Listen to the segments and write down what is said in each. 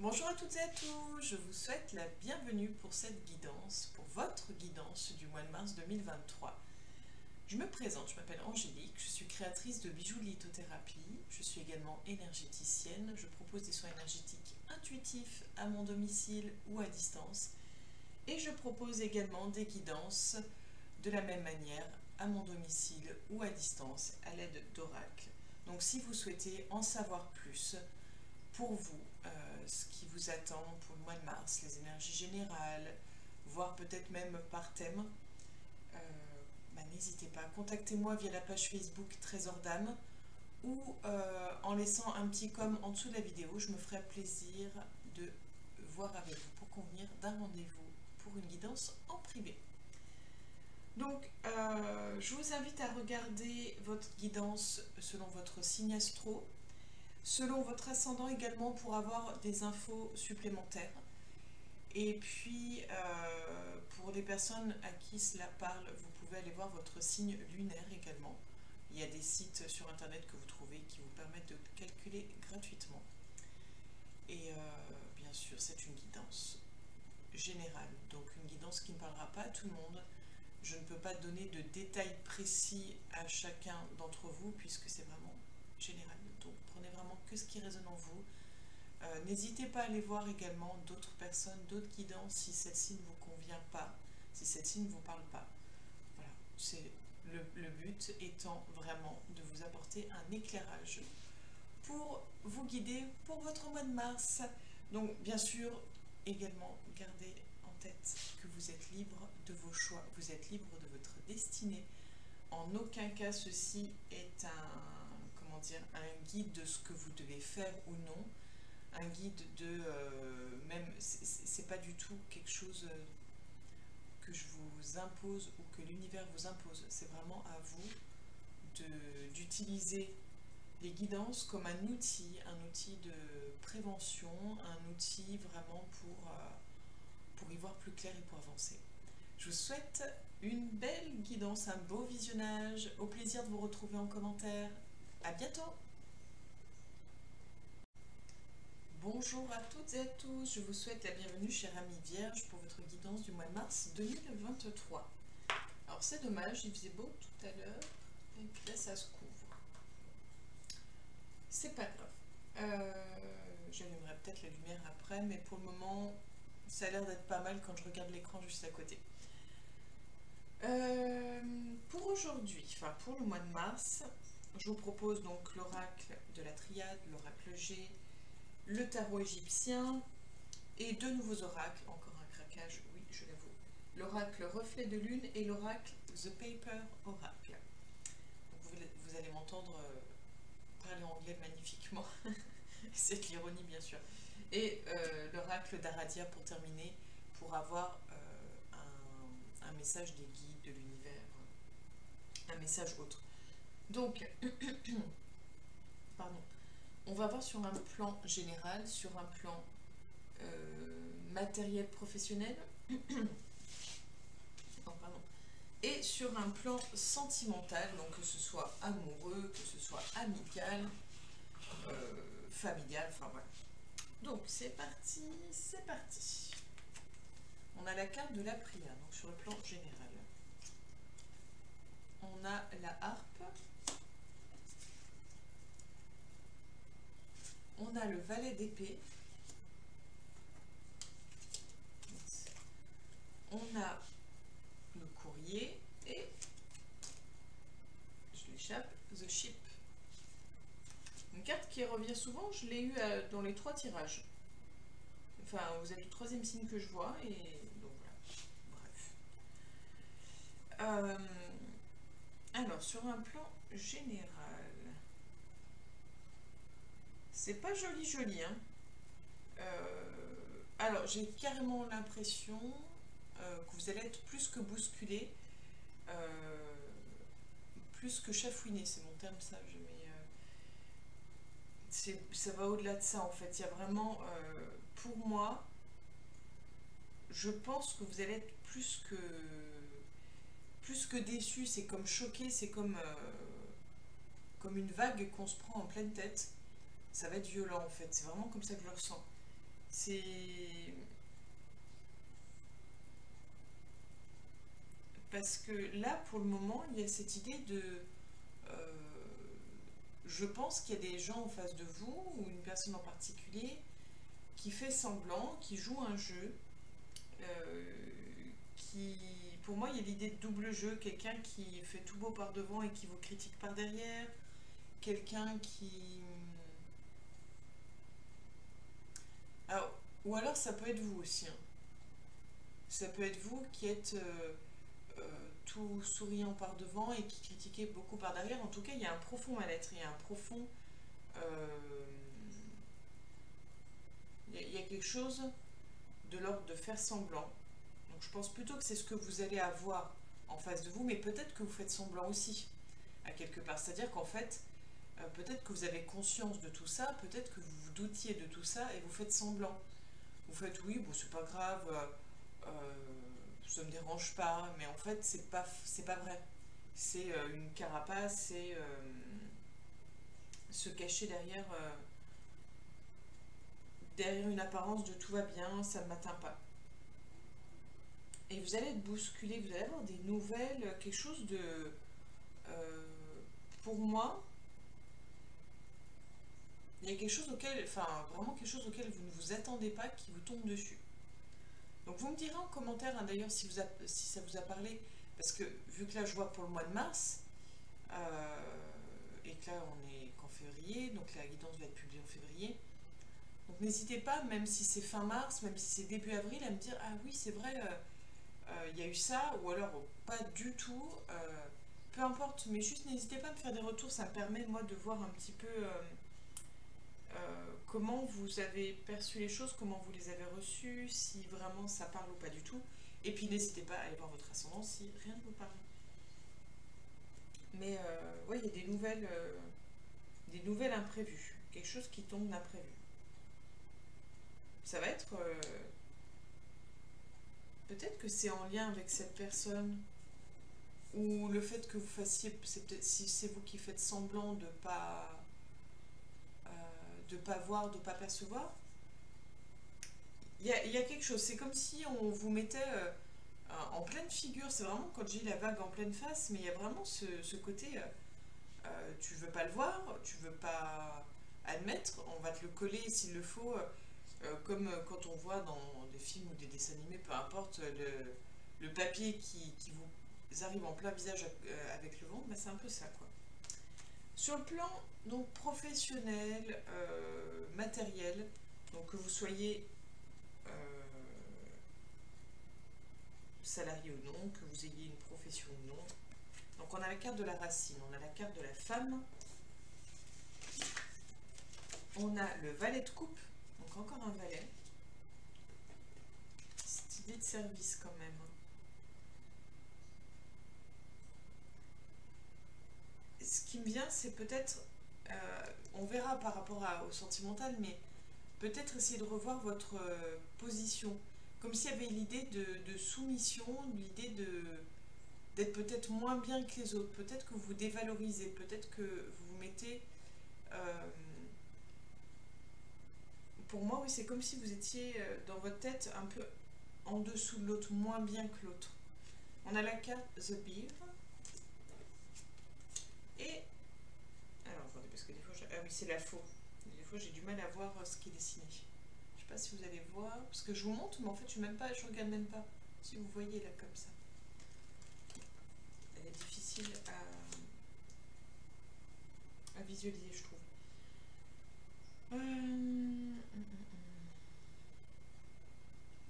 Bonjour à toutes et à tous, je vous souhaite la bienvenue pour cette guidance, pour votre guidance du mois de mars 2023. Je me présente, je m'appelle Angélique, je suis créatrice de bijoux de lithothérapie, je suis également énergéticienne, je propose des soins énergétiques intuitifs à mon domicile ou à distance et je propose également des guidances de la même manière à mon domicile ou à distance à l'aide d'oracles. Donc si vous souhaitez en savoir plus, pour vous, ce qui vous attend pour le mois de mars, les énergies générales, voire peut-être même par thème, n'hésitez pas, contactez-moi via la page Facebook Trésor d'âme ou en laissant un petit com en dessous de la vidéo. Je me ferai plaisir de voir avec vous pour convenir d'un rendez-vous pour une guidance en privé. Donc, je vous invite à regarder votre guidance selon votre signe astro, selon votre ascendant également pour avoir des infos supplémentaires. Et puis, pour les personnes à qui cela parle, vous pouvez aller voir votre signe lunaire également. Il y a des sites sur internet que vous trouvez qui vous permettent de calculer gratuitement. Et bien sûr, c'est une guidance générale, donc une guidance qui ne parlera pas à tout le monde. Je ne peux pas donner de détails précis à chacun d'entre vous puisque c'est vraiment général. Donc prenez vraiment que ce qui résonne en vous. N'hésitez pas à aller voir également d'autres personnes, d'autres guidances si celle-ci ne vous convient pas, si celle-ci ne vous parle pas. Voilà, c'est le but étant vraiment de vous apporter un éclairage pour vous guider pour votre mois de mars. Donc bien sûr, également gardez en tête que vous êtes libre de vos choix, vous êtes libre de votre destinée. En aucun cas ceci est un guide de ce que vous devez faire ou non, un guide de même c'est pas du tout quelque chose que je vous impose ou que l'univers vous impose. C'est vraiment à vous d'utiliser les guidances comme un outil de prévention, un outil vraiment pour y voir plus clair et pour avancer. Je vous souhaite une belle guidance, un beau visionnage, au plaisir de vous retrouver en commentaire. À bientôt! Bonjour à toutes et à tous, je vous souhaite la bienvenue chère amie Vierge pour votre guidance du mois de mars 2023. Alors c'est dommage, il faisait beau tout à l'heure et puis là ça se couvre. C'est pas grave. J'allumerai peut-être la lumière après, mais pour le moment ça a l'air d'être pas mal quand je regarde l'écran juste à côté. Pour aujourd'hui, enfin pour le mois de mars, je vous propose donc l'oracle de la triade, l'oracle G, le tarot égyptien et deux nouveaux oracles, encore un craquage, oui je l'avoue, l'oracle reflet de lune et l'oracle The Paper Oracle. Donc vous allez m'entendre parler anglais magnifiquement, c'est de l'ironie bien sûr, et l'oracle d'Aradia pour terminer, pour avoir un message des guides de l'univers, un message autre. Donc, pardon, on va voir sur un plan général, sur un plan matériel professionnel, oh, pardon, et sur un plan sentimental, donc que ce soit amoureux, que ce soit amical, familial, enfin voilà. Donc c'est parti, c'est parti. On a la carte de la prière, donc sur le plan général. On a la harpe. On a le valet d'épée. On a le courrier et, je l'échappe, The Ship. Une carte qui revient souvent, je l'ai eu dans les 3 tirages. Enfin, vous êtes le 3e signe que je vois, et donc voilà. Bref. Alors, sur un plan général, c'est pas joli joli, hein. Alors, j'ai carrément l'impression que vous allez être plus que bousculé, plus que chafouiné, c'est mon terme sage, mais ça va au-delà de ça en fait. Il y a vraiment, pour moi, je pense que vous allez être plus que déçu, c'est comme choqué, c'est comme une vague qu'on se prend en pleine tête. Ça va être violent en fait, c'est vraiment comme ça que je le ressens. C'est parce que là, pour le moment, il y a cette idée de... euh, je pense qu'il y a des gens en face de vous, ou une personne en particulier, qui fait semblant, qui joue un jeu, euh, qui... Pour moi, il y a l'idée de double jeu, quelqu'un qui fait tout beau par devant et qui vous critique par derrière, quelqu'un qui... Alors, ou alors ça peut être vous aussi, hein. Ça peut être vous qui êtes tout souriant par devant et qui critiquez beaucoup par derrière. En tout cas, il y a un profond mal-être, il y a un profond... euh, il y a quelque chose de l'ordre de faire semblant. Donc je pense plutôt que c'est ce que vous allez avoir en face de vous, mais peut-être que vous faites semblant aussi, à quelque part. C'est-à-dire qu'en fait, peut-être que vous avez conscience de tout ça, peut-être que vous vous doutiez de tout ça et vous faites semblant. Vous faites oui, bon c'est pas grave, ça me dérange pas, mais en fait c'est pas vrai. C'est une carapace, c'est se cacher derrière, derrière une apparence de tout va bien, ça ne m'atteint pas. Et vous allez être bousculé, vous allez avoir des nouvelles, quelque chose de... euh, pour moi, il y a quelque chose auquel, enfin vraiment quelque chose auquel vous ne vous attendez pas qui vous tombe dessus. Donc vous me direz en commentaire, hein, d'ailleurs si ça vous a parlé, parce que vu que là je vois pour le mois de mars, et que là on est qu'en février, donc la guidance va être publiée en février. Donc n'hésitez pas, même si c'est fin mars, même si c'est début avril, à me dire ah oui c'est vrai, il y a eu ça, ou alors pas du tout, peu importe, mais juste n'hésitez pas à me faire des retours, ça me permet moi de voir un petit peu comment vous avez perçu les choses, comment vous les avez reçues, si vraiment ça parle ou pas du tout. Et puis n'hésitez pas à aller voir votre ascendant si rien ne vous parle. Mais ouais, il y a des nouvelles imprévues, quelque chose qui tombe d'imprévu. Ça va être... peut-être que c'est en lien avec cette personne, ou le fait que vous fassiez, c'est peut-être si c'est vous qui faites semblant de pas voir, de pas percevoir. Il y a quelque chose, c'est comme si on vous mettait en pleine figure, c'est vraiment quand j'ai la vague en pleine face, mais il y a vraiment ce côté, tu veux pas le voir, tu veux pas admettre, on va te le coller s'il le faut, comme quand on voit dans des films ou des dessins animés, peu importe, le papier qui vous arrive en plein visage avec le vent, bah c'est un peu ça quoi. Sur le plan donc professionnel, matériel, donc que vous soyez euh, salarié ou non, que vous ayez une profession ou non. Donc on a la carte de la racine, on a la carte de la femme, on a le valet de coupe, donc encore un valet. Cette idée de service quand même. Ce qui me vient, c'est peut-être, on verra par rapport au sentimental, mais peut-être essayer de revoir votre position. Comme s'il y avait l'idée de soumission, l'idée d'être peut-être moins bien que les autres. Peut-être que vous vous dévalorisez, peut-être que vous vous mettez... euh, pour moi, oui, c'est comme si vous étiez dans votre tête un peu en dessous de l'autre, moins bien que l'autre. On a la carte The Bear. Et... alors, attendez, parce que des fois... ah oui, c'est la faux. Des fois, j'ai du mal à voir ce qui est dessiné. Je sais pas si vous allez voir, parce que je vous montre, mais en fait, je regarde même pas. Si vous voyez là, comme ça. Elle est difficile à visualiser, je trouve.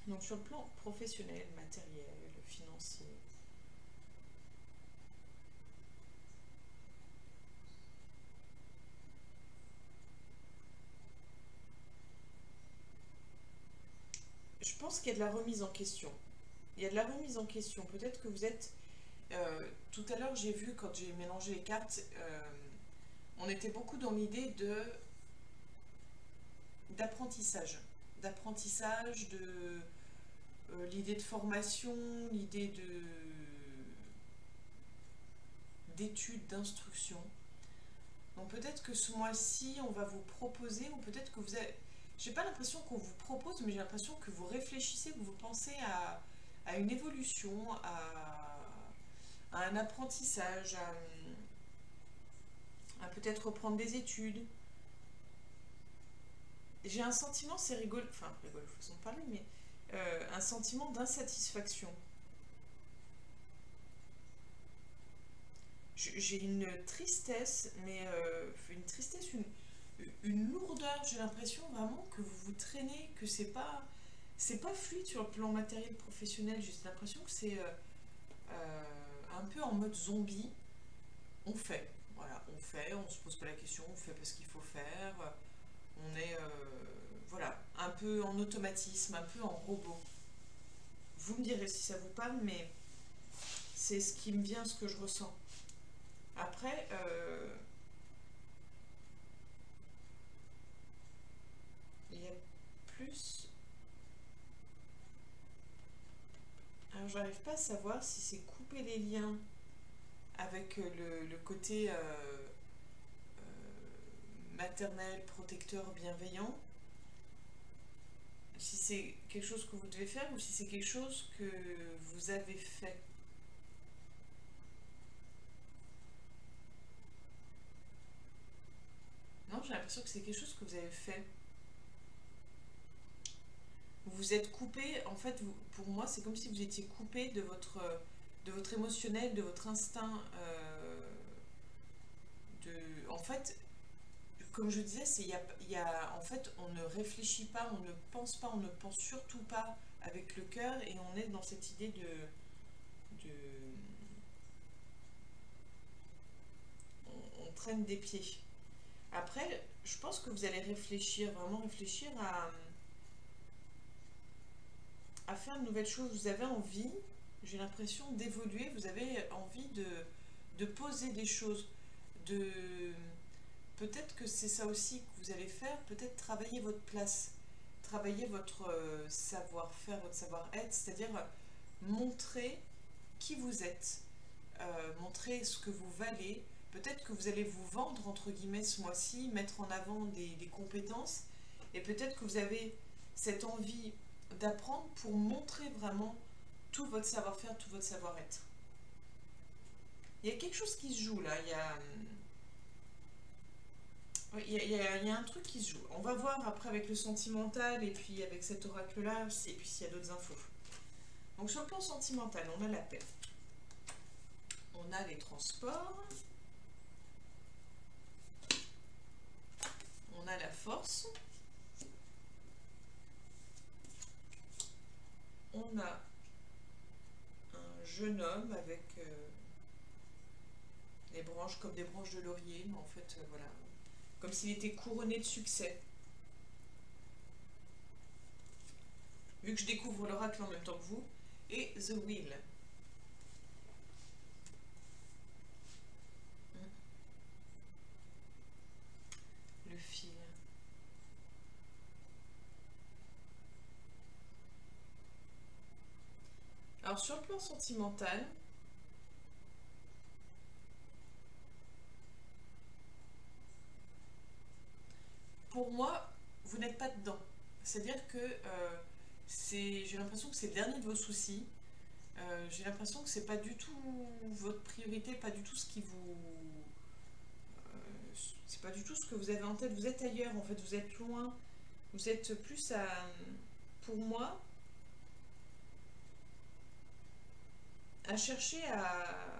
Donc sur le plan professionnel, matériel, financier, je pense qu'il y a de la remise en question. Il y a de la remise en question. Peut-être que vous êtes... tout à l'heure, j'ai vu, quand j'ai mélangé les cartes, on était beaucoup dans l'idée d'apprentissage. D'apprentissage, de l'idée de formation, l'idée d'études, d'instruction. Donc peut-être que ce mois-ci, on va vous proposer, ou peut-être que vous avez... j'ai pas l'impression qu'on vous propose, mais j'ai l'impression que vous réfléchissez, que vous pensez à une évolution, à un apprentissage, à peut-être reprendre des études. J'ai un sentiment, c'est rigolo, enfin rigolo façon de parler, mais un sentiment d'insatisfaction. J'ai une tristesse, mais une tristesse, une lourdeur. J'ai l'impression vraiment que vous vous traînez, que c'est pas fluide sur le plan matériel professionnel. J'ai l'impression que c'est un peu en mode zombie. On fait, voilà, on fait, on se pose pas la question, on fait parce qu'il faut faire. On est, voilà, un peu en automatisme, un peu en robot. Vous me direz si ça vous parle, mais c'est ce qui me vient, ce que je ressens. Après, il y a plus. Alors, j'arrive pas à savoir si c'est couper les liens avec le côté maternel, protecteur, bienveillant, si c'est quelque chose que vous devez faire ou si c'est quelque chose que vous avez fait. Non, j'ai l'impression que c'est quelque chose que vous avez fait. Vous vous êtes coupé, en fait, pour moi, c'est comme si vous étiez coupé de votre émotionnel, de votre instinct. En fait, comme je disais, en fait, on ne réfléchit pas, on ne pense pas, on ne pense surtout pas avec le cœur et on est dans cette idée de on traîne des pieds. Après, je pense que vous allez réfléchir, vraiment réfléchir à faire de nouvelles choses. Vous avez envie, j'ai l'impression, d'évoluer, vous avez envie de poser des choses, de peut-être que c'est ça aussi que vous allez faire, peut-être travailler votre place, travailler votre savoir-faire, votre savoir-être, c'est-à-dire montrer qui vous êtes, montrer ce que vous valez. Peut-être que vous allez vous vendre, entre guillemets, ce mois-ci, mettre en avant des compétences, et peut-être que vous avez cette envie d'apprendre pour montrer vraiment tout votre savoir-faire, tout votre savoir-être. Il y a quelque chose qui se joue là, il y a un truc qui se joue. On va voir après avec le sentimental et puis avec cet oracle-là, et puis s'il y a d'autres infos. Donc sur le plan sentimental, on a la paix. On a les transports. On a la force. On a un jeune homme avec les branches comme des branches de laurier, mais en fait, voilà, comme s'il était couronné de succès. Vu que je découvre l'oracle en même temps que vous, et The Wheel. Le fil. Alors sur le plan sentimental, pour moi, vous n'êtes pas dedans. C'est-à-dire que j'ai l'impression que c'est le dernier de vos soucis. J'ai l'impression que c'est pas du tout votre priorité, pas du tout ce qui vous. C'est pas du tout ce que vous avez en tête. Vous êtes ailleurs en fait, vous êtes loin. Vous êtes plus à. Pour moi, à chercher à.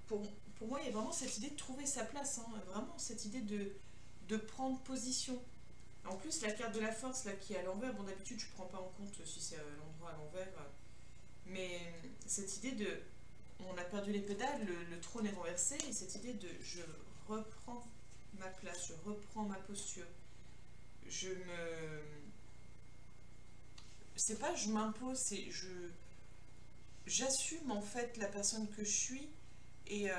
Pour, pour moi, il y a vraiment cette idée de trouver sa place, hein, vraiment cette idée de prendre position. En plus, la carte de la force là qui est à l'envers, bon d'habitude je prends pas en compte si c'est l'endroit à l'envers, mais cette idée de on a perdu les pédales, le trône est renversé, et cette idée de je reprends ma place, je reprends ma posture, je me c'est pas je m'impose, c'est j'assume en fait la personne que je suis et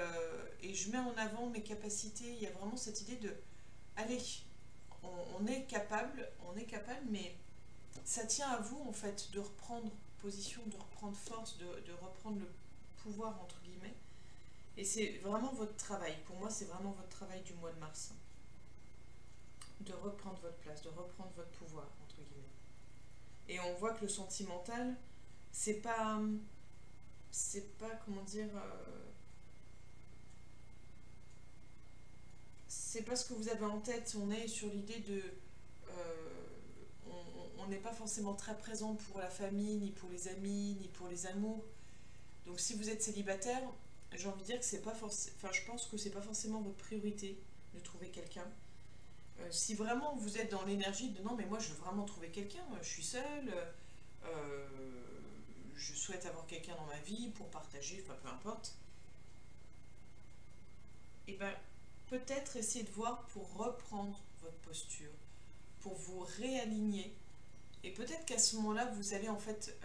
je mets en avant mes capacités. Il y a vraiment cette idée de allez, on est capable, mais ça tient à vous en fait de reprendre position, de reprendre force, de reprendre le pouvoir entre guillemets. Et c'est vraiment votre travail. Pour moi, c'est vraiment votre travail du mois de mars. de reprendre votre place, de reprendre votre pouvoir, entre guillemets. Et on voit que le sentimental, c'est pas, comment dire, c'est pas ce que vous avez en tête. On est sur l'idée de, on n'est pas forcément très présent pour la famille, ni pour les amis, ni pour les amours. Donc si vous êtes célibataire, j'ai envie de dire que c'est pas forcément, enfin je pense que c'est pas forcément votre priorité de trouver quelqu'un. Si vraiment vous êtes dans l'énergie de non mais moi je veux vraiment trouver quelqu'un, je suis seule, euh, je souhaite avoir quelqu'un dans ma vie pour partager, enfin peu importe, et ben peut-être essayer de voir pour reprendre votre posture, pour vous réaligner, et peut-être qu'à ce moment-là vous allez en fait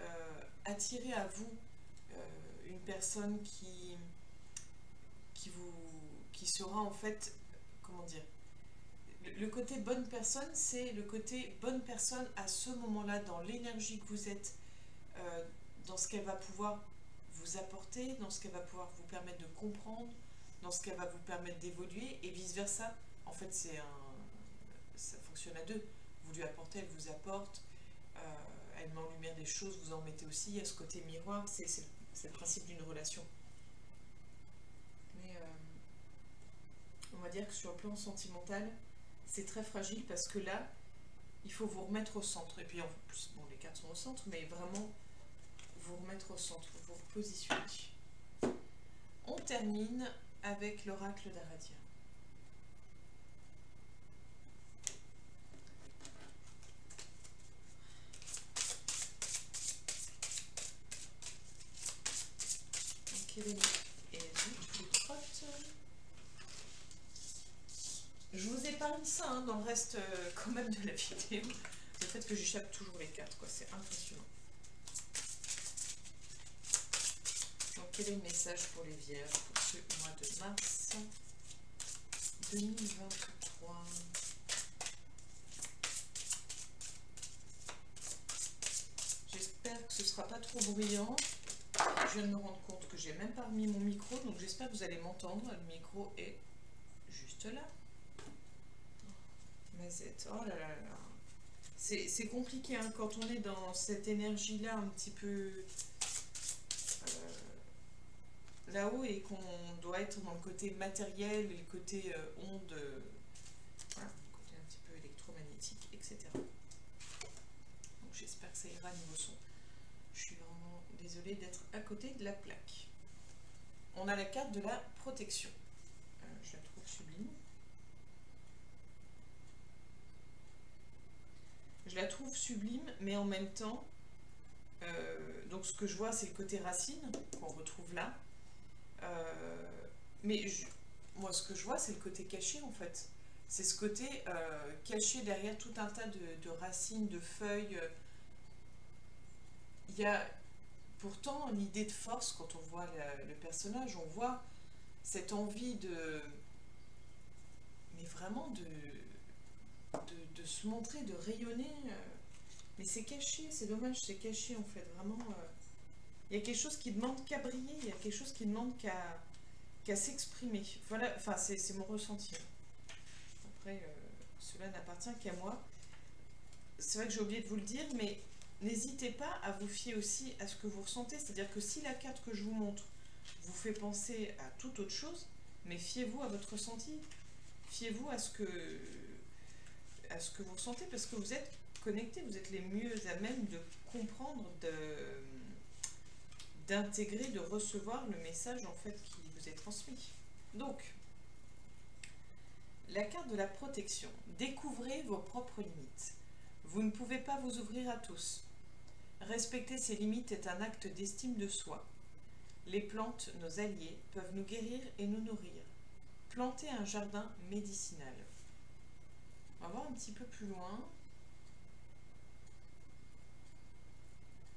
attirer à vous une personne qui sera en fait, comment dire, le côté bonne personne, c'est le côté bonne personne à ce moment-là, dans l'énergie que vous êtes, dans ce qu'elle va pouvoir vous apporter, dans ce qu'elle va pouvoir vous permettre de comprendre, dans ce qu'elle va vous permettre d'évoluer, et vice-versa. En fait, ça fonctionne à deux. Vous lui apportez, elle vous apporte, elle met en lumière des choses, vous en mettez aussi. Il y a ce côté miroir, c'est le principe d'une relation. Mais on va dire que sur le plan sentimental, c'est très fragile parce que là, il faut vous remettre au centre. Et puis en plus, bon, les cartes sont au centre, mais vraiment vous remettre au centre, vous repositionner. On termine avec l'oracle d'Aradia. Ok, et je trotte. Je vous épargne ça hein, dans le reste quand même de la vidéo. Le fait que j'échappe toujours les cartes, quoi, c'est impressionnant. Donc quel est le message pour les vierges pour ce mois de mars 2023? J'espère que ce ne sera pas trop bruyant. Je viens de me rendre compte que j'ai même pas remis mon micro, donc j'espère que vous allez m'entendre. Le micro est juste là. Mazette, oh là là là. C'est compliqué hein, quand on est dans cette énergie-là un petit peu là-haut et qu'on doit être dans le côté matériel et le côté onde, voilà, le côté un petit peu électromagnétique, etc. Donc j'espère que ça ira niveau son. Je suis vraiment désolée d'être à côté de la plaque. On a la carte de la protection. Je la trouve sublime. Je la trouve sublime, mais en même temps, donc ce que je vois, c'est le côté racine qu'on retrouve là. Mais moi, ce que je vois, c'est le côté caché, en fait. C'est ce côté caché derrière tout un tas de racines, de feuilles. Il y a pourtant l'idée de force, quand on voit le personnage, on voit cette envie de... Mais vraiment de se montrer, de rayonner. Mais c'est caché, c'est dommage, c'est caché, en fait. Vraiment, il y a quelque chose qui demande qu'à briller, il y a quelque chose qui demande qu'à s'exprimer. Voilà, enfin, c'est mon ressenti. Après, cela n'appartient qu'à moi. C'est vrai que j'ai oublié de vous le dire, mais n'hésitez pas à vous fier aussi à ce que vous ressentez. C'est-à-dire que si la carte que je vous montre vous fait penser à toute autre chose, mais fiez-vous à votre ressenti. Fiez-vous à ce que vous ressentez, parce que vous êtes connectés, vous êtes les mieux à même de comprendre, d'intégrer, de recevoir le message en fait qui vous est transmis. Donc, la carte de la protection. Découvrez vos propres limites. Vous ne pouvez pas vous ouvrir à tous. Respecter ses limites est un acte d'estime de soi. Les plantes, nos alliés, peuvent nous guérir et nous nourrir. Plantez un jardin médicinal. On va voir un petit peu plus loin.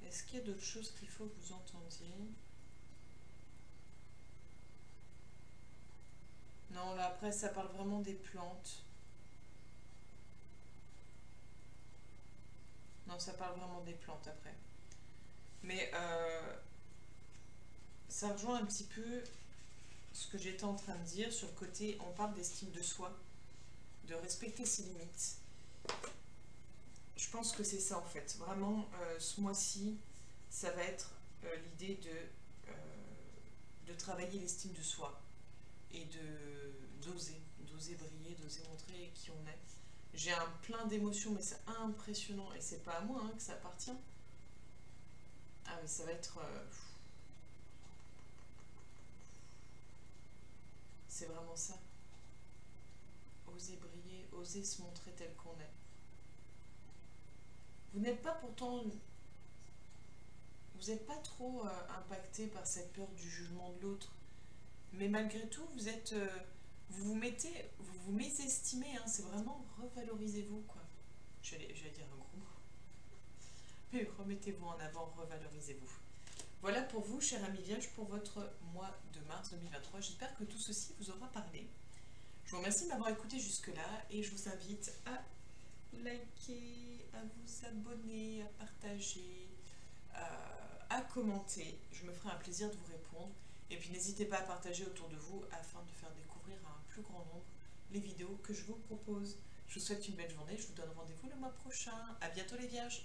Est-ce qu'il y a d'autres choses qu'il faut que vous entendiez? Non, là après ça parle vraiment des plantes. Non, ça parle vraiment des plantes après. Mais ça rejoint un petit peu ce que j'étais en train de dire sur le côté, on parle d'estime de soi. de respecter ses limites. Je pense que c'est ça en fait. Vraiment, ce mois-ci, ça va être l'idée de travailler l'estime de soi et d'oser briller, d'oser montrer qui on est. J'ai un plein d'émotions, mais c'est impressionnant et c'est pas à moi que ça appartient. Ah mais ça va être... c'est vraiment ça. Oser briller, oser se montrer tel qu'on est. Vous n'êtes pas pourtant... Vous n'êtes pas trop impacté par cette peur du jugement de l'autre. Mais malgré tout, vous êtes... vous vous mésestimez, hein, c'est vraiment revalorisez-vous, quoi. J'allais dire un gros mot. Mais remettez-vous en avant, revalorisez-vous. Voilà pour vous, cher ami Vierge, pour votre mois de mars 2023. J'espère que tout ceci vous aura parlé. Je vous remercie de m'avoir écouté jusque-là et je vous invite à liker, à vous abonner, à partager, à commenter. Je me ferai un plaisir de vous répondre. Et puis n'hésitez pas à partager autour de vous afin de faire découvrir à un plus grand nombre les vidéos que je vous propose. Je vous souhaite une belle journée. Je vous donne rendez-vous le mois prochain. À bientôt les Vierges.